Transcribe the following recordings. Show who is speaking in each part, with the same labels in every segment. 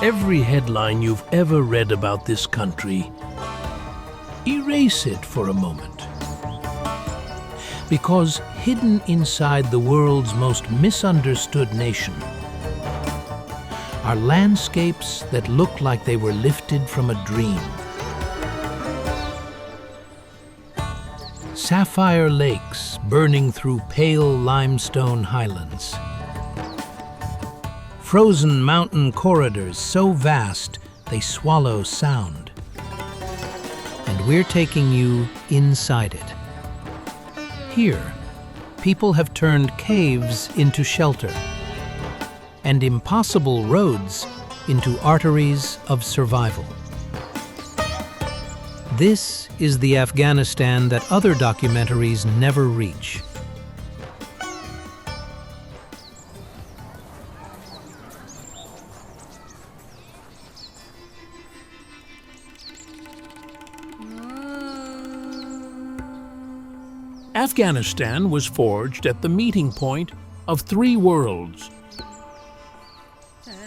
Speaker 1: every headline you've ever read about this country, erase it for a moment. Because hidden inside the world's most misunderstood nation are landscapes that look like they were lifted from a dream. Sapphire lakes burning through pale limestone highlands. Frozen mountain corridors so vast they swallow sound. And we're taking you inside it. Here, people have turned caves into shelter and impossible roads into arteries of survival. This is the Afghanistan that other documentaries never reach.
Speaker 2: Afghanistan was forged at the meeting point of three worlds: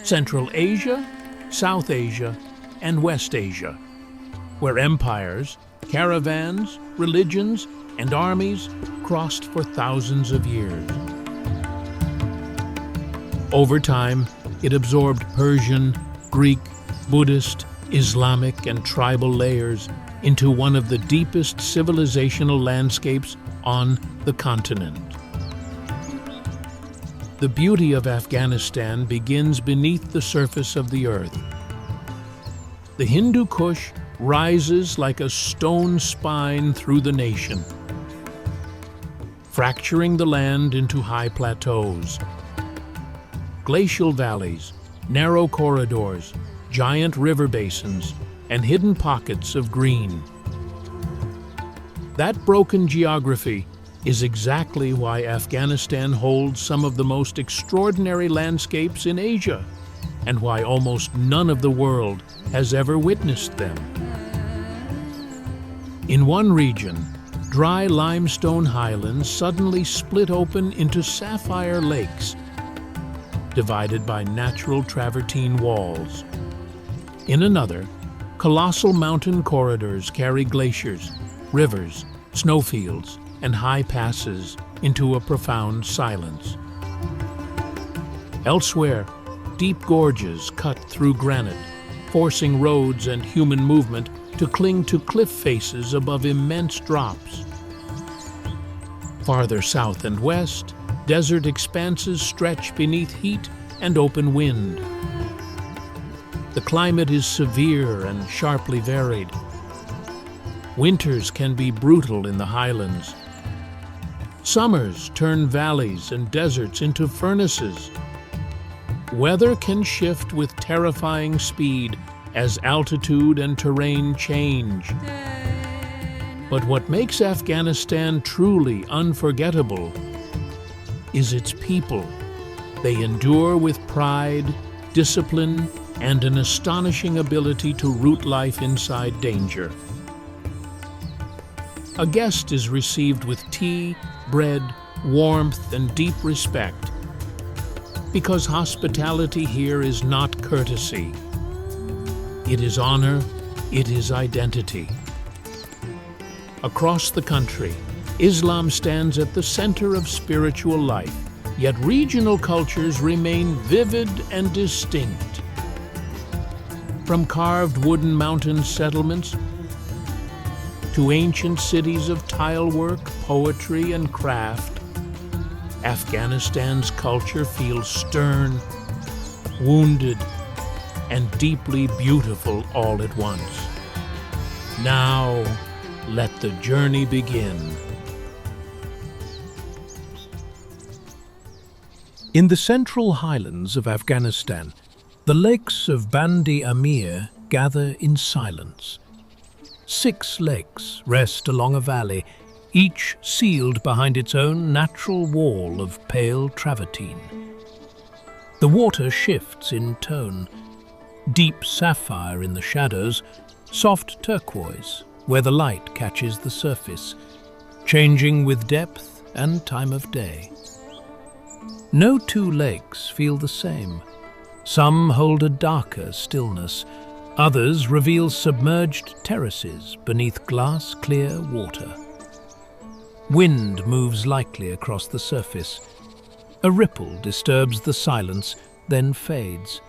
Speaker 2: Central Asia, South Asia, and West Asia, where empires, caravans, religions, and armies crossed for thousands of years. Over time, it absorbed Persian, Greek, Buddhist, Islamic, and tribal layers into one of the deepest civilizational landscapes on the continent. The beauty of Afghanistan begins beneath the surface of the earth. The Hindu Kush rises like a stone spine through the nation, fracturing the land into high plateaus. Glacial valleys, narrow corridors, giant river basins, and hidden pockets of green. That broken geography is exactly why Afghanistan holds some of the most extraordinary landscapes in Asia, and why almost none of the world has ever witnessed them. In one region, dry limestone highlands suddenly split open into sapphire lakes, divided by natural travertine walls. In another, colossal mountain corridors carry glaciers, rivers, snowfields, and high passes into a profound silence. Elsewhere, deep gorges cut through granite, forcing roads and human movement to cling to cliff faces above immense drops. Farther south and west, desert expanses stretch beneath heat and open wind. The climate is severe and sharply varied. Winters can be brutal in the highlands. Summers turn valleys and deserts into furnaces. Weather can shift with terrifying speed as altitude and terrain change. But what makes Afghanistan truly unforgettable is its people. They endure with pride, discipline, and an astonishing ability to root life inside danger. A guest is received with tea, bread, warmth, and deep respect, because hospitality here is not courtesy. It is honor, it is identity. Across the country, Islam stands at the center of spiritual life, yet regional cultures remain vivid and distinct. From carved wooden mountain settlements to ancient cities of tilework, poetry, and craft, Afghanistan's culture feels stern, wounded, and deeply beautiful all at once. Now, let the journey begin.
Speaker 1: In the central highlands of Afghanistan, the lakes of Bandi Amir gather in silence. 6 lakes rest along a valley, each sealed behind its own natural wall of pale travertine. The water shifts in tone, deep sapphire in the shadows, soft turquoise where the light catches the surface, changing with depth and time of day. No two lakes feel the same. Some hold a darker stillness. Others reveal submerged terraces beneath glass-clear water. Wind moves lightly across the surface. A ripple disturbs the silence, then fades.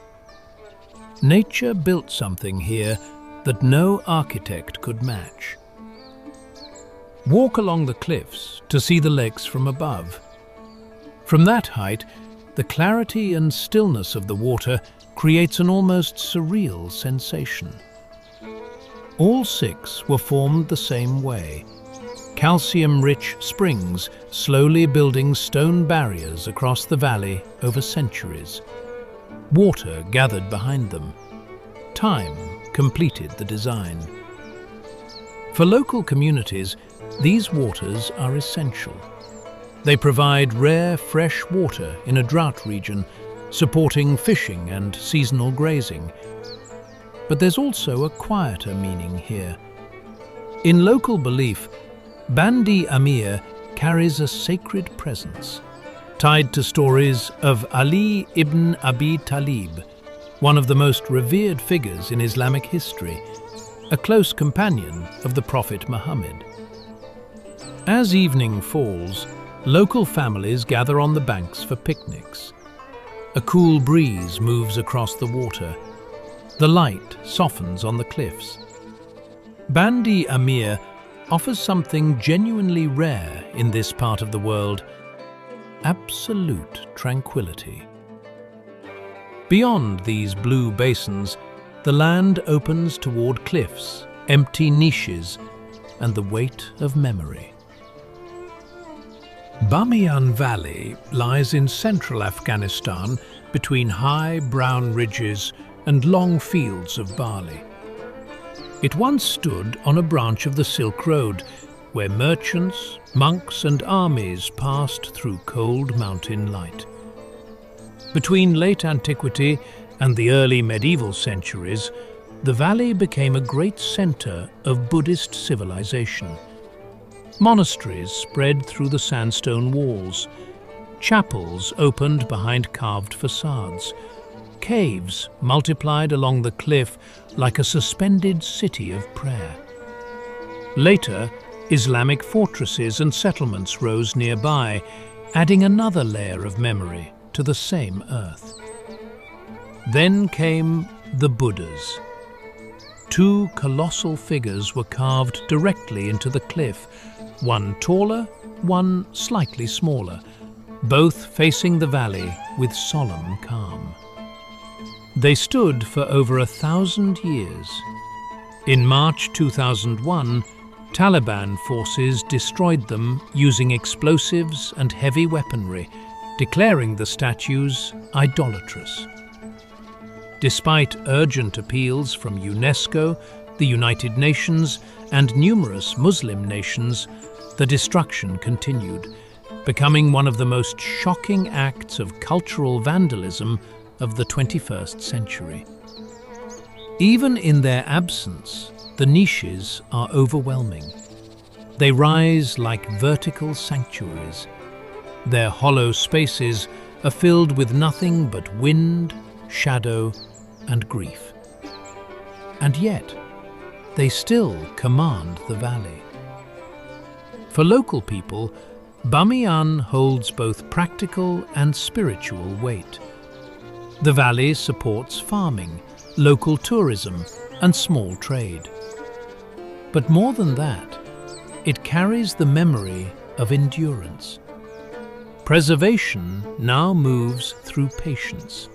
Speaker 1: Nature built something here that no architect could match. Walk along the cliffs to see the lakes from above. From that height, the clarity and stillness of the water creates an almost surreal sensation. All 6 were formed the same way. Calcium-rich springs slowly building stone barriers across the valley over centuries. Water gathered behind them. Time completed the design. For local communities, these waters are essential. They provide rare fresh water in a drought region, supporting fishing and seasonal grazing. But there's also a quieter meaning here. In local belief, Bandi Amir carries a sacred presence, tied to stories of Ali ibn Abi Talib, one of the most revered figures in Islamic history, a close companion of the Prophet Muhammad. As evening falls, local families gather on the banks for picnics. A cool breeze moves across the water. The light softens on the cliffs. Bandi Amir offers something genuinely rare in this part of the world: absolute tranquility. Beyond these blue basins, the land opens toward cliffs, empty niches, and the weight of memory. Bamiyan Valley lies in central Afghanistan between high brown ridges and long fields of barley. It once stood on a branch of the Silk Road, where merchants, monks and armies passed through cold mountain light. Between late antiquity and the early medieval centuries, the valley became a great center of Buddhist civilization. Monasteries spread through the sandstone walls. Chapels opened behind carved facades. Caves multiplied along the cliff like a suspended city of prayer. Later, Islamic fortresses and settlements rose nearby, adding another layer of memory to the same earth. Then came the Buddhas. 2 colossal figures were carved directly into the cliff, one taller, one slightly smaller, both facing the valley with solemn calm. They stood for over 1,000 years. In March 2001, Taliban forces destroyed them using explosives and heavy weaponry, declaring the statues idolatrous. Despite urgent appeals from UNESCO, the United Nations, and numerous Muslim nations, the destruction continued, becoming one of the most shocking acts of cultural vandalism of the 21st century. Even in their absence, the niches are overwhelming. They rise like vertical sanctuaries. Their hollow spaces are filled with nothing but wind, shadow, and grief. And yet, they still command the valley. For local people, Bamiyan holds both practical and spiritual weight. The valley supports farming, local tourism, and small trade. But more than that, it carries the memory of endurance. Preservation now moves through patience.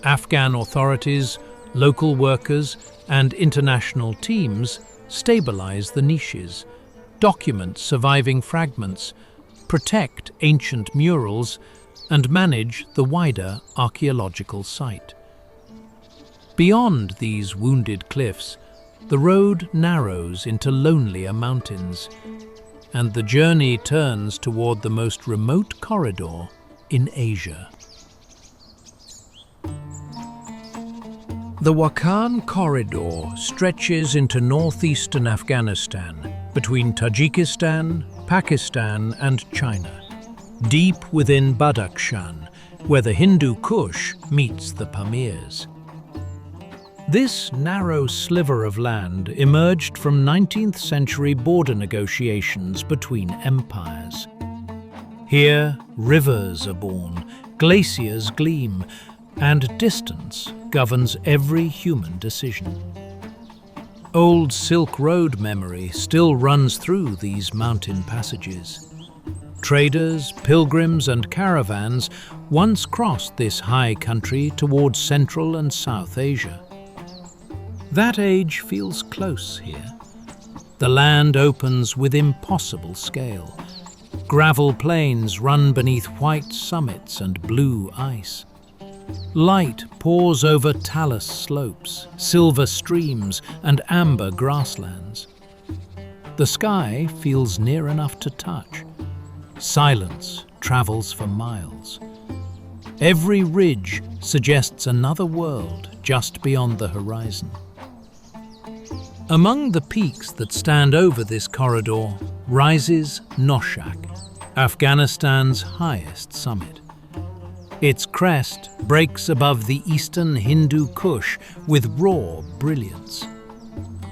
Speaker 1: Afghan authorities, local workers, and international teams stabilize the niches, document surviving fragments, protect ancient murals, and manage the wider archaeological site. Beyond these wounded cliffs, the road narrows into lonelier mountains, and the journey turns toward the most remote corridor in Asia. The Wakhan Corridor stretches into northeastern Afghanistan, between Tajikistan, Pakistan, and China. Deep within Badakhshan, where the Hindu Kush meets the Pamirs. This narrow sliver of land emerged from 19th century border negotiations between empires. Here, rivers are born, glaciers gleam, and distance governs every human decision. Old Silk Road memory still runs through these mountain passages. Traders, pilgrims, and caravans once crossed this high country towards Central and South Asia. That age feels close here. The land opens with impossible scale. Gravel plains run beneath white summits and blue ice. Light pours over talus slopes, silver streams, and amber grasslands. The sky feels near enough to touch. Silence travels for miles. Every ridge suggests another world just beyond the horizon. Among the peaks that stand over this corridor rises Noshak, Afghanistan's highest summit. Its crest breaks above the eastern Hindu Kush with raw brilliance.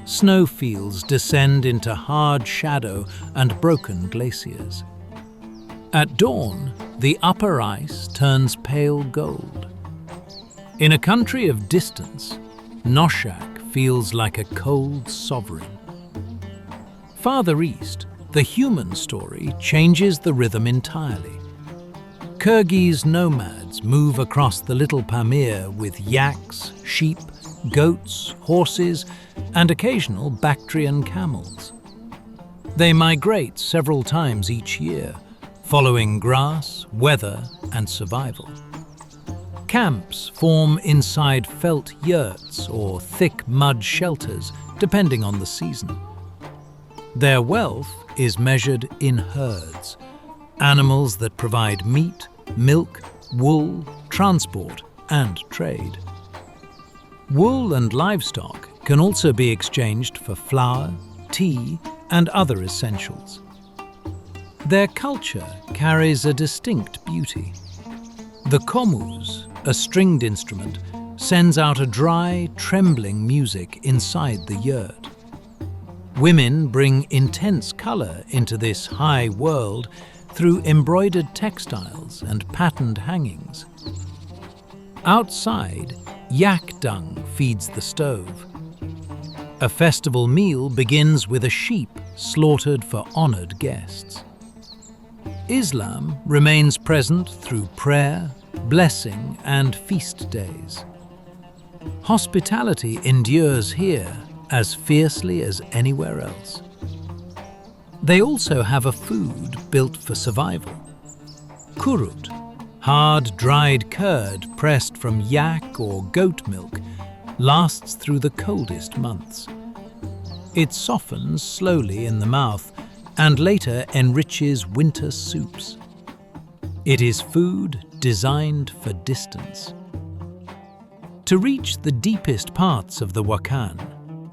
Speaker 1: Snowfields descend into hard shadow and broken glaciers. At dawn, the upper ice turns pale gold. In a country of distance, Noshak feels like a cold sovereign. Farther east, the human story changes the rhythm entirely. Kyrgyz nomads move across the Little Pamir with yaks, sheep, goats, horses, and occasional Bactrian camels. They migrate several times each year, following grass, weather, and survival. Camps form inside felt yurts or thick mud shelters, depending on the season. Their wealth is measured in herds, animals that provide meat, milk, wool, transport, and trade. Wool and livestock can also be exchanged for flour, tea, and other essentials. Their culture carries a distinct beauty. The komuz, a stringed instrument, sends out a dry, trembling music inside the yurt. Women bring intense color into this high world through embroidered textiles and patterned hangings. Outside, yak dung feeds the stove. A festival meal begins with a sheep slaughtered for honored guests. Islam remains present through prayer, blessing, and feast days. Hospitality endures here as fiercely as anywhere else. They also have a food built for survival. Kurut, hard dried curd pressed from yak or goat milk, lasts through the coldest months. It softens slowly in the mouth and later enriches winter soups. It is food designed for distance. To reach the deepest parts of the Wakhan,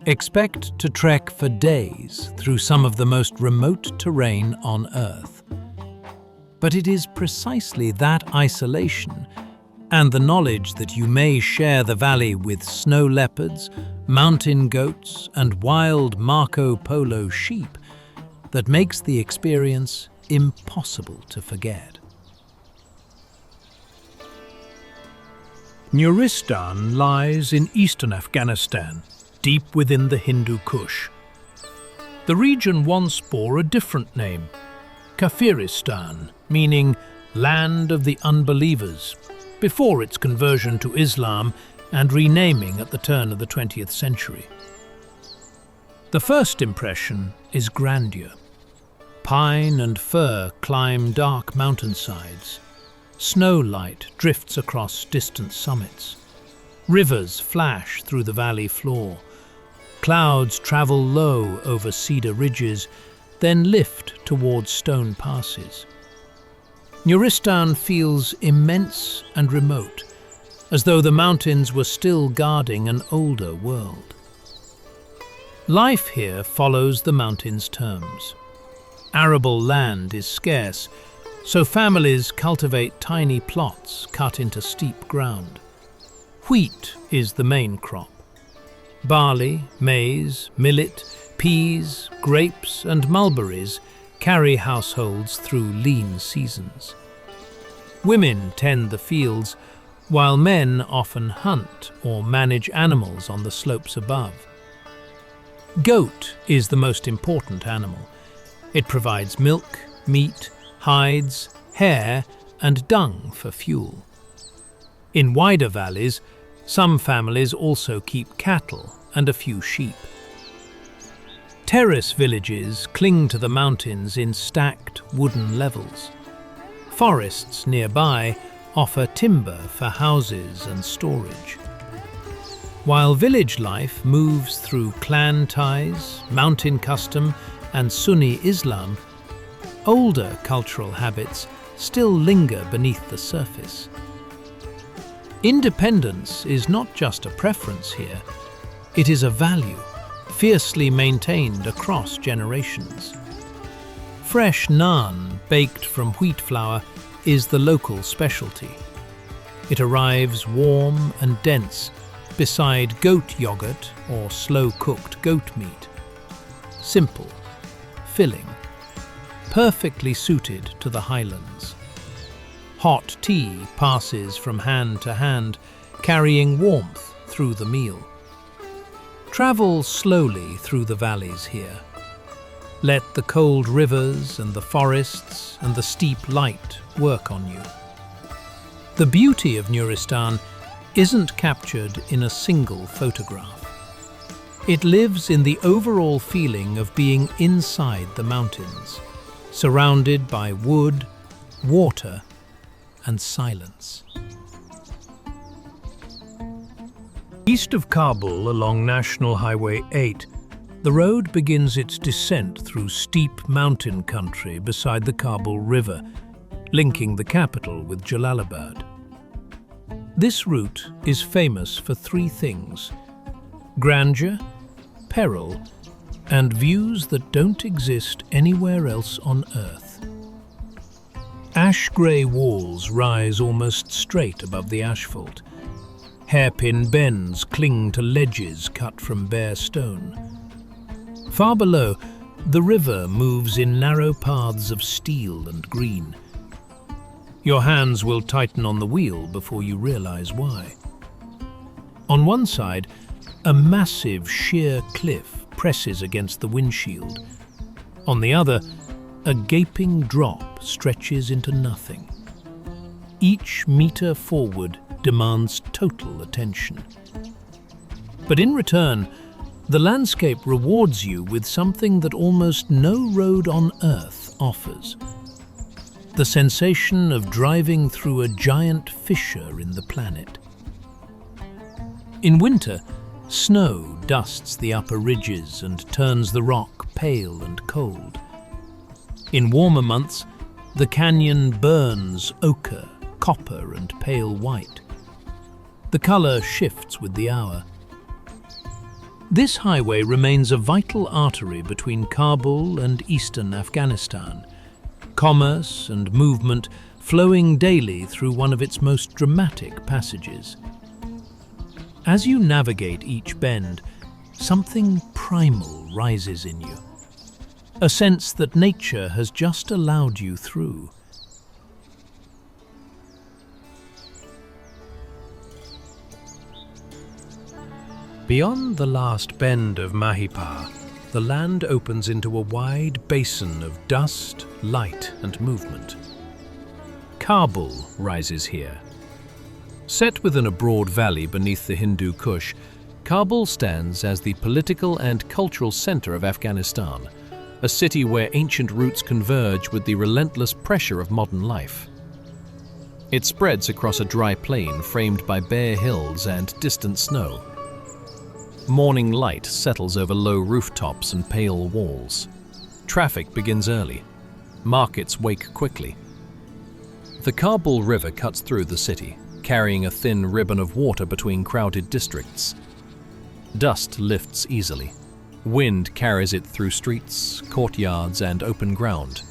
Speaker 1: expect to trek for days through some of the most remote terrain on Earth. But it is precisely that isolation and the knowledge that you may share the valley with snow leopards, mountain goats, and wild Marco Polo sheep that makes the experience impossible to forget.
Speaker 2: Nuristan lies in eastern Afghanistan, deep within the Hindu Kush. The region once bore a different name, Kafiristan, meaning land of the unbelievers, before its conversion to Islam and renaming at the turn of the 20th century. The first impression is grandeur. Pine and fir climb dark mountainsides. Snow light drifts across distant summits. Rivers flash through the valley floor. Clouds travel low over cedar ridges, then lift towards stone passes. Nuristan feels immense and remote, as though the mountains were still guarding an older world. Life here follows the mountains' terms. Arable land is scarce,
Speaker 1: so families cultivate tiny plots cut into steep ground. Wheat is the main crop. Barley, maize, millet, peas, grapes and mulberries carry households through lean seasons. Women tend the fields, while men often hunt or manage animals on the slopes above. Goat is the most important animal. It provides milk, meat, hides, hair and dung for fuel. In wider valleys, some families also keep cattle and a few sheep. Terrace villages cling to the mountains in stacked wooden levels. Forests nearby offer timber for houses and storage. While village life moves through clan ties, mountain custom and Sunni Islam, older cultural habits still linger beneath the surface. Independence is not just a preference here, it is a value, fiercely maintained across generations. Fresh naan, baked from wheat flour, is the local specialty. It arrives warm and dense beside goat yogurt or slow-cooked goat meat. Simple, filling, perfectly suited to the highlands. Hot tea passes from hand to hand, carrying warmth through the meal. Travel slowly through the valleys here. Let the cold rivers and the forests and the steep light work on you. The beauty of Nuristan isn't captured in a single photograph. It lives in the overall feeling of being inside the mountains, surrounded by wood, water, and silence. East of Kabul along National Highway 8, the road begins its descent through steep mountain country beside the Kabul River, linking the capital with Jalalabad. This route is famous for three things: grandeur, peril, and views that don't exist anywhere else on Earth. Ash-grey walls rise almost straight above the asphalt. Hairpin bends cling to ledges cut from bare stone. Far below, the river moves in narrow paths of steel and green. Your hands will tighten on the wheel before you realize why. On one side, a massive sheer cliff presses against the windshield. On the other, a gaping drop stretches into nothing. Each meter forward demands total attention. But in return, the landscape rewards you with something that almost no road on Earth offers: the sensation of driving through a giant fissure in the planet. In winter, snow dusts the upper ridges and turns the rock pale and cold. In warmer months, the canyon burns ochre, copper and pale white. The color shifts with the hour. This highway remains a vital artery between Kabul and eastern Afghanistan, commerce and movement flowing daily through one of its most dramatic passages. As you navigate each bend, something primal rises in you, a sense that nature has just allowed you through. Beyond the last bend of Mahipar, the land opens into a wide basin of dust, light and movement. Kabul rises here. Set within a broad valley beneath the Hindu Kush, Kabul stands as the political and cultural center of Afghanistan, a city where ancient roots converge with the relentless pressure of modern life. It spreads across a dry plain framed by bare hills and distant snow. Morning light settles over low rooftops and pale walls. Traffic begins early. Markets wake quickly. The Kabul River cuts through the city, carrying a thin ribbon of water between crowded districts. Dust lifts easily. Wind carries it through streets, courtyards, and open ground.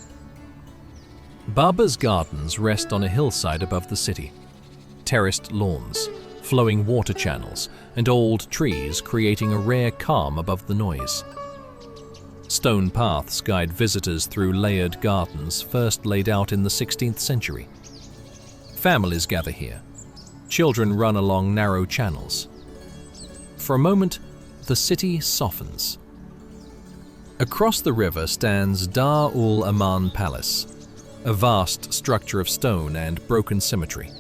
Speaker 3: Baba's gardens rest on a hillside above the city. Terraced lawns, flowing water channels, and old trees creating a rare calm above the noise. Stone paths guide visitors through layered gardens first laid out in the 16th century. Families gather here. Children run along narrow channels. For a moment, the city softens. Across the river stands Dar-ul-Aman Palace, a vast structure of stone and broken symmetry.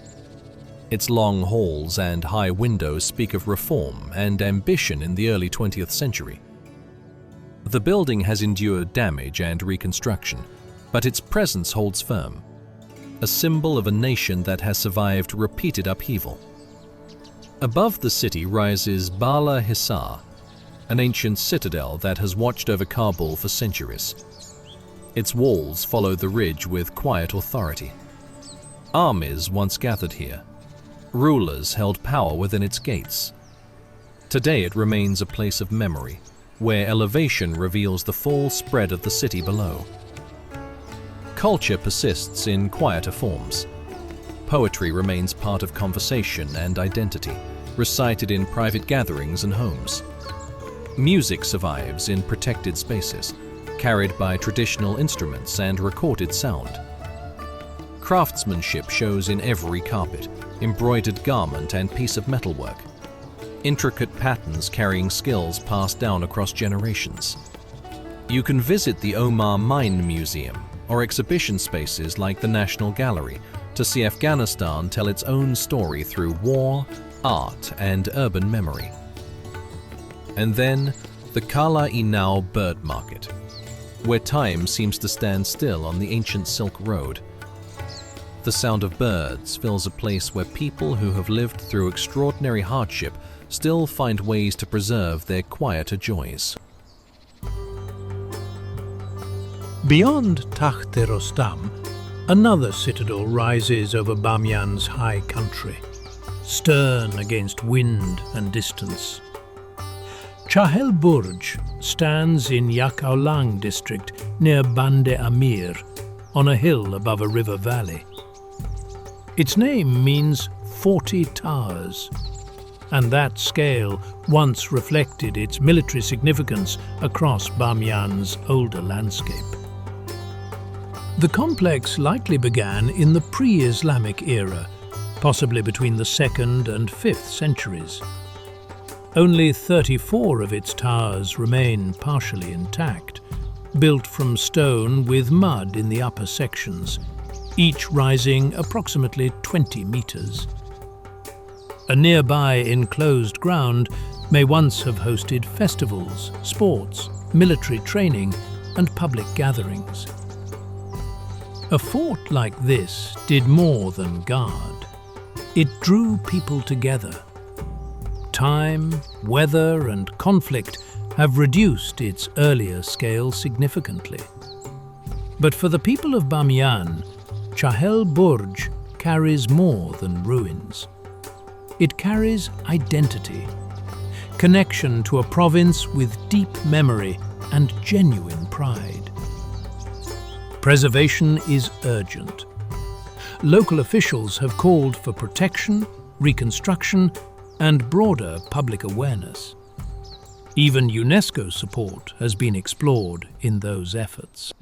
Speaker 3: Its long halls and high windows speak of reform and ambition in the early 20th century. The building has endured damage and reconstruction, but its presence holds firm, a symbol of a nation that has survived repeated upheaval. Above the city rises Bala Hisar, an ancient citadel that has watched over Kabul for centuries. Its walls follow the ridge with quiet authority. Armies once gathered here. Rulers held power within its gates. Today it remains a place of memory, where elevation reveals the full spread of the city below. Culture persists in quieter forms. Poetry remains part of conversation and identity, recited in private gatherings and homes. Music survives in protected spaces, carried by traditional instruments and recorded sound. Craftsmanship shows in every carpet, embroidered garment and piece of metalwork. Intricate patterns carrying skills passed down across generations. You can visit the Omar Mine Museum or exhibition spaces like the National Gallery to see Afghanistan tell its own story through war, art, and urban memory. And then, the Kala-i-Nau bird market, where time seems to stand still on the ancient Silk Road. The sound of birds fills a place where people who have lived through extraordinary hardship still find ways to preserve their quieter joys.
Speaker 1: Beyond Takht-e-Rostam, another citadel rises over Bamiyan's high country, stern against wind and distance. Chahel Burj stands in Yakaulang district near Bande Amir, on a hill above a river valley. Its name means 40 towers, and that scale once reflected its military significance across Bamiyan's older landscape. The complex likely began in the pre-Islamic era, possibly between the 2nd and 5th centuries. Only 34 of its towers remain partially intact, built from stone with mud in the upper sections, each rising approximately 20 meters. A nearby enclosed ground may once have hosted festivals, sports, military training, and public gatherings. A fort like this did more than guard. It drew people together. Time, weather, and conflict have reduced its earlier scale significantly. But for the people of Bamiyan, Chahel Burj carries more than ruins. It carries identity, connection to a province with deep memory and genuine pride. Preservation is urgent. Local officials have called for protection, reconstruction, and broader public awareness. Even UNESCO support has been explored in those efforts.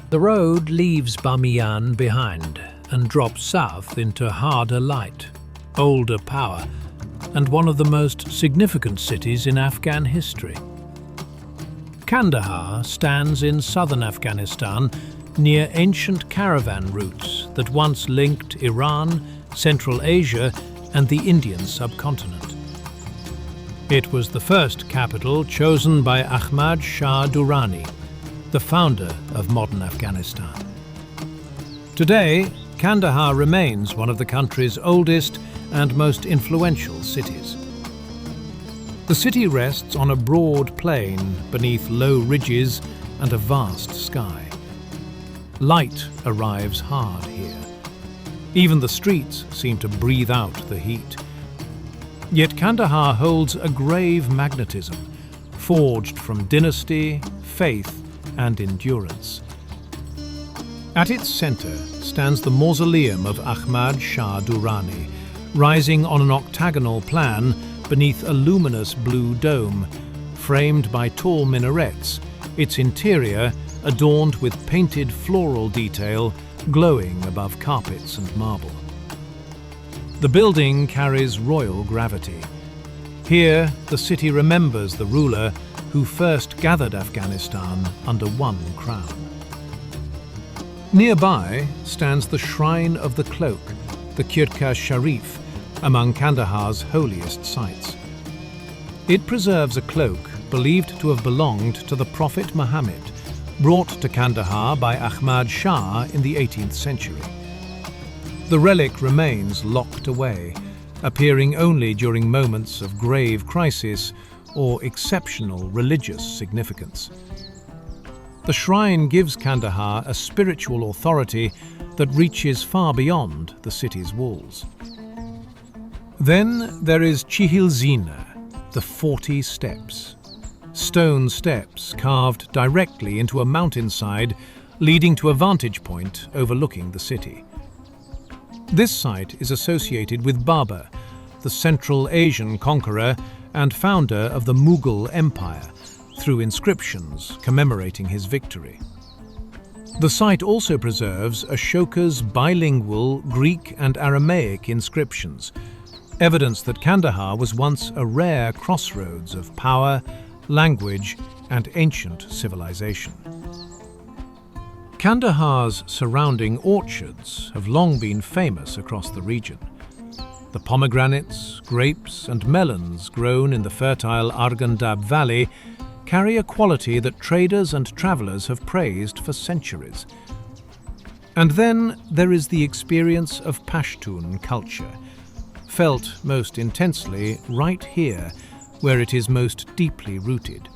Speaker 1: The road leaves Bamiyan behind and drops south into harder light, older power, and one of the most significant cities in Afghan history. Kandahar stands in southern Afghanistan near ancient caravan routes that once linked Iran, Central Asia, and the Indian subcontinent. It was the first capital chosen by Ahmad Shah Durrani, the founder of modern Afghanistan. Today, Kandahar remains one of the country's oldest and most influential cities. The city rests on a broad plain beneath low ridges and a vast sky. Light arrives hard here. Even the streets seem to breathe out the heat. Yet Kandahar holds a grave magnetism, forged from dynasty, faith, and endurance. At its center stands the mausoleum of Ahmad Shah Durrani, rising on an octagonal plan beneath a luminous blue dome, framed by tall minarets, its interior adorned with painted floral detail glowing above carpets and marble. The building carries royal gravity. Here, the city remembers the ruler who first gathered Afghanistan under one crown. Nearby stands the Shrine of the Cloak, the Kirtka Sharif, among Kandahar's holiest sites. It preserves a cloak believed to have belonged to the Prophet Muhammad, brought to Kandahar by Ahmad Shah in the 18th century. The relic remains locked away, appearing only during moments of grave crisis or exceptional religious significance. The shrine gives Kandahar a spiritual authority that reaches far beyond the city's walls. Then there is Chihilzina, the 40 steps. Stone steps carved directly into a mountainside, leading to a vantage point overlooking the city. This site is associated with Babur, the Central Asian conqueror and founder of the Mughal Empire, through inscriptions commemorating his victory. The site also preserves Ashoka's bilingual Greek and Aramaic inscriptions, evidence that Kandahar was once a rare crossroads of power, language, and ancient civilization. Kandahar's surrounding orchards have long been famous across the region. The pomegranates, grapes, and melons grown in the fertile Arghandab Valley carry a quality that traders and travelers have praised for centuries. And then there is the experience of Pashtun culture, felt most intensely right here, where it is most deeply rooted.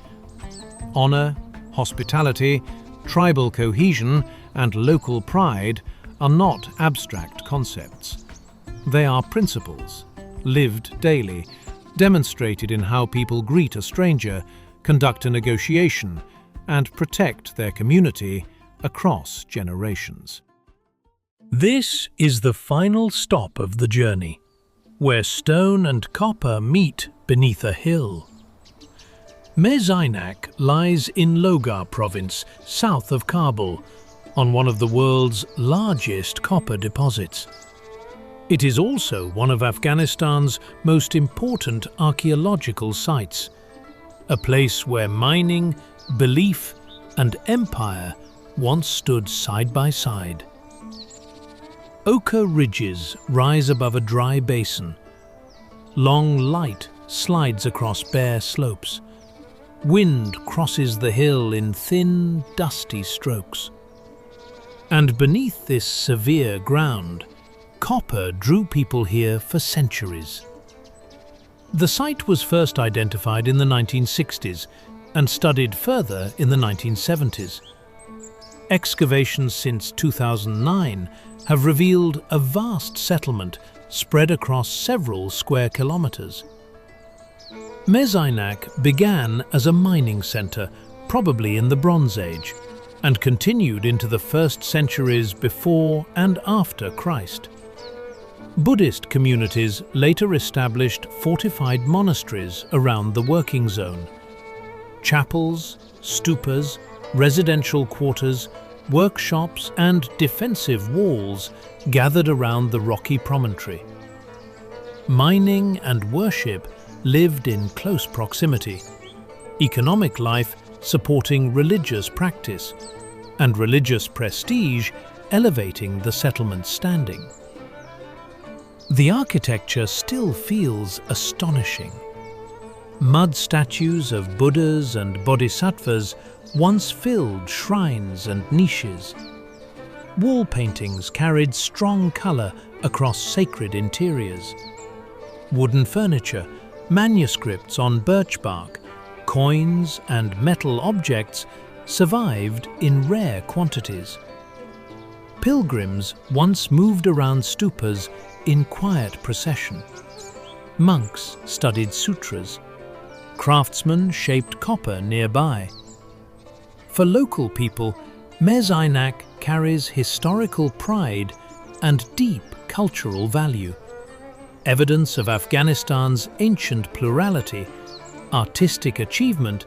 Speaker 1: Honor, hospitality, tribal cohesion, and local pride are not abstract concepts. They are principles, lived daily, demonstrated in how people greet a stranger, conduct a negotiation, and protect their community across generations.
Speaker 2: This is the final stop of the journey, where stone and copper meet beneath a hill. Mezainak lies in Logar province, south of Kabul, on one of the world's largest copper deposits. It is also one of Afghanistan's most important archaeological sites, a place where mining, belief, and empire once stood side by side. Ochre ridges rise above a dry basin. Long light slides across bare slopes. Wind crosses the hill in thin, dusty strokes. And beneath this severe ground, copper drew people here for centuries. The site was first identified in the 1960s and studied further in the 1970s. Excavations since 2009 have revealed a vast settlement spread across several square kilometers. Mezainak began as a mining center, probably in the Bronze Age, and continued into the first centuries before and after Christ. Buddhist communities later established fortified monasteries around the working zone. Chapels, stupas, residential quarters, workshops and defensive walls gathered around the rocky promontory. Mining and worship lived in close proximity, economic life supporting religious practice, and religious prestige elevating the settlement's standing. The architecture still feels astonishing. Mud statues of Buddhas and Bodhisattvas once filled shrines and niches. Wall paintings carried strong color across sacred interiors. Wooden furniture, manuscripts on birch bark, coins and metal objects survived in rare quantities. Pilgrims once moved around stupas in quiet procession. Monks studied sutras. Craftsmen shaped copper nearby.
Speaker 1: For local people, Mezainak carries historical pride and deep cultural value, evidence of Afghanistan's ancient plurality, artistic achievement,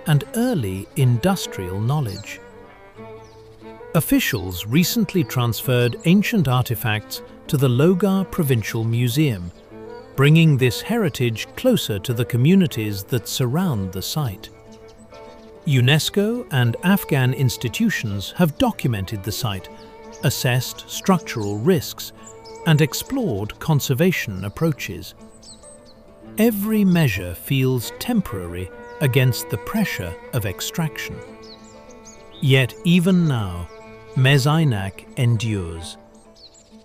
Speaker 1: and early industrial knowledge. Officials recently transferred ancient artifacts to the Logar Provincial Museum, bringing this heritage closer to the communities that surround the site. UNESCO and Afghan institutions have documented the site, assessed structural risks, and explored conservation approaches. Every measure feels temporary against the pressure of extraction. Yet even now, Mezainak endures.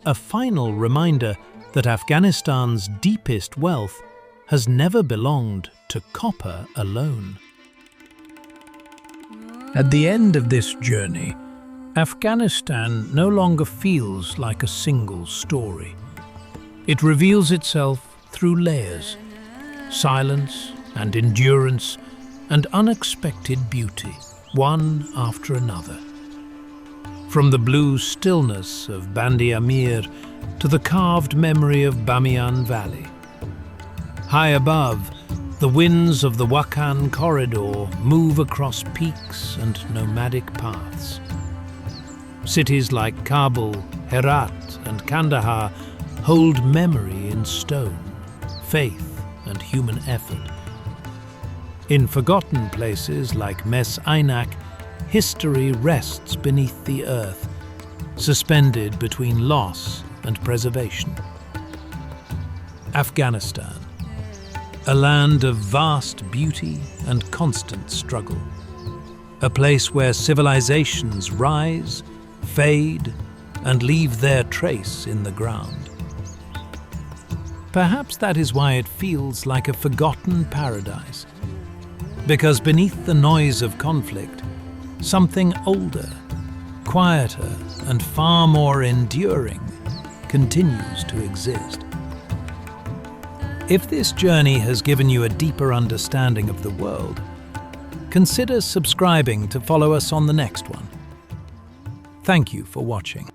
Speaker 1: A final reminder that Afghanistan's deepest wealth has never belonged to copper alone. At the end of this journey, Afghanistan no longer feels like a single story. It reveals itself through layers, silence and endurance and unexpected beauty, one after another. From the blue stillness of Bandi Amir to the carved memory of Bamiyan Valley. High above, the winds of the Wakhan corridor move across peaks and nomadic paths. Cities like Kabul, Herat, and Kandahar hold memory in stone, faith, and human effort. In forgotten places like Mezainak, history rests beneath the earth, suspended between loss and preservation. Afghanistan, a land of vast beauty and constant struggle. A place where civilizations rise, fade, and leave their trace in the ground. Perhaps that is why it feels like a forgotten paradise. Because beneath the noise of conflict, something older, quieter, and far more enduring continues to exist. If this journey has given you a deeper understanding of the world, consider subscribing to follow us on the next one. Thank you for watching.